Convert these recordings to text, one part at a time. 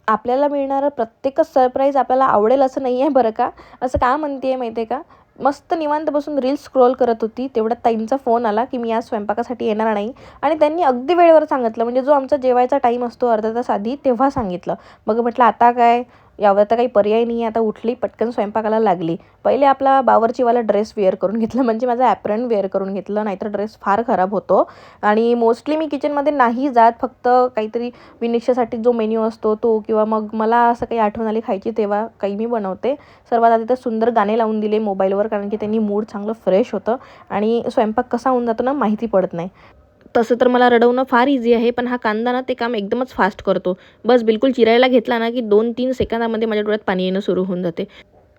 आपल्याला मिळणारं प्रत्येकच सरप्राईज आपल्याला आवडेल असं नाही आहे बरं का. असं का म्हणते आहे माहिती आहे का, मस्त निवांत बसून रील्स स्क्रोल करत होती, तेवढ्यात ताईंचा फोन आला की मी आज स्वयंपाकासाठी येणार नाही. आणि त्यांनी अगदी वेळेवर सांगितलं, म्हणजे जो आमचा जेवायचा टाईम असतो अर्धा तास आधी तेव्हा सांगितलं. मग म्हटलं आता काय, यावर तर काही पर्याय नाही आहे. आता उठली, पटकन स्वयंपाकाला लागली. पहिले आपला बावर्चीवाला ड्रेस वेअर करून घेतला, म्हणजे माझा ॲप्रन वेअर करून घेतलं, नाहीतर ड्रेस फार खराब होतो. आणि मोस्टली मी किचनमध्ये नाही जात, फक्त काहीतरी विनिशासाठी जो मेन्यू असतो तो, किंवा मग मला असं काही आठवण आली खायची तेव्हा काही मी बनवते. सर्वात आधी तर सुंदर गाणे लावून दिले मोबाईलवर, कारण की त्यांनी मूड चांगलं फ्रेश होतं आणि स्वयंपाक कसा होऊन जातो ना माहिती पडत नाही. तसं तर मला रडवणं फार इझी आहे, पण हा कांदा ना ते काम एकदमच फास्ट करतो. बस बिलकुल चिरायला घेतला ना की 2-3 सेकंदामध्ये माझ्या डोळ्यात पाणी येणं सुरू होऊन जाते.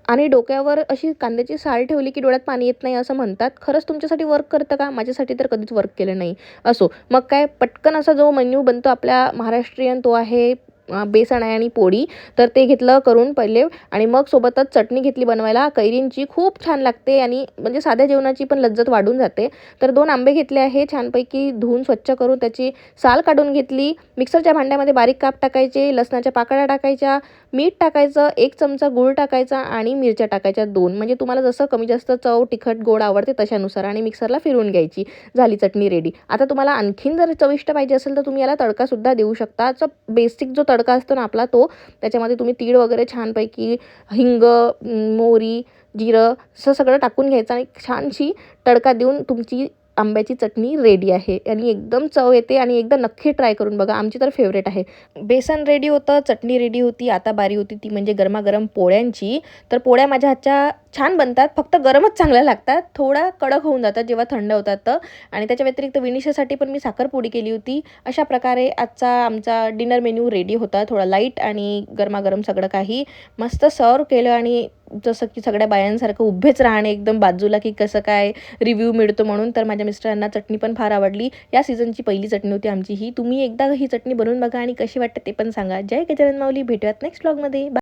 आणि डोक्यावर अशी कांद्याची साल ठेवली की डोळ्यात पाणी येत नाही असं म्हणतात. खरंच तुमच्यासाठी वर्क करतं का? माझ्यासाठी तर कधीच वर्क केलं नाही. असो, मग काय, पटकन असा जो मेन्यू बनतो आपल्या महाराष्ट्रीयन तो आहे बेसन आहे आणि पोळी. तर ते घेतलं करून पहिले, आणि मग सोबतच चटणी घेतली बनवायला कैरींची. खूप छान लागते आणि म्हणजे साध्या जेवणाची पण लज्जत वाढून जाते. तर 2 आंबे घेतले आहे, छानपैकी धुवून स्वच्छ करून त्याची साल काढून घेतली. मिक्सरच्या भांड्यामध्ये बारीक काप टाकायचे, लसणाच्या पाकळ्या टाकायच्या, मीठ टाकायचं, 1 चमचा गूळ टाकायचा आणि मिरच्या टाकायच्या 2, म्हणजे तुम्हाला जसं कमी जास्त चव तिखट गोड आवडते तशानुसार, आणि मिक्सरला फिरवून घ्यायची. झाली चटणी रेडी. आता तुम्हाला आणखीन जर चविष्ट पाहिजे असेल तर तुम्ही याला तडकासुद्धा देऊ शकता. बेसिक जो तडका असतो ना आपला तो, त्याच्यामध्ये तुम्ही तीळ वगैरे छानपैकी, हिंग, मोहरी, जिरं असं सगळं टाकून घ्यायचं आणि छानशी तडका देऊन तुमची आंब्याची चटणी रेडी आहे आणि एकदम चव येते. आणि एकदा नक्की ट्राय करून बघा, आमची तर फेवरेट आहे. बेसन रेडी होतं, चटणी रेडी होती. आता बारी होती ती म्हणजे गरमागरम पोळ्यांची. तर पोळ्या माझ्या हातच्या छान बनतात, फक्त गरमच चांगल्या लागतात, थोडा कडक होऊन जातात जेव्हा थंड होतात तर. आणि त्याच्या व्यतिरिक्त विनिशासाठी पण मी साखरपुडी केली होती. अशा प्रकारे आजचा आमचा डिनर मेन्यू रेडी होता, थोडा लाईट आणि गरमागरम सगळं काही. मस्त सर्व केलं, आणि जसं की सगळ्या बायांसारखं उभेच राहणे एकदम बाजूला की कसं काय रिव्ह्यू मिळतो म्हणून. तर माझ्या मिस्टरांना चटणी पण फार आवडली. या सीझनची पहिली चटणी होती आमची ही. तुम्ही एकदा ही चटणी बनवून बघा आणि कशी वाटते ते पण सांगा. जय गजानन माऊली. भेटूयात नेक्स्ट व्लॉगमध्ये.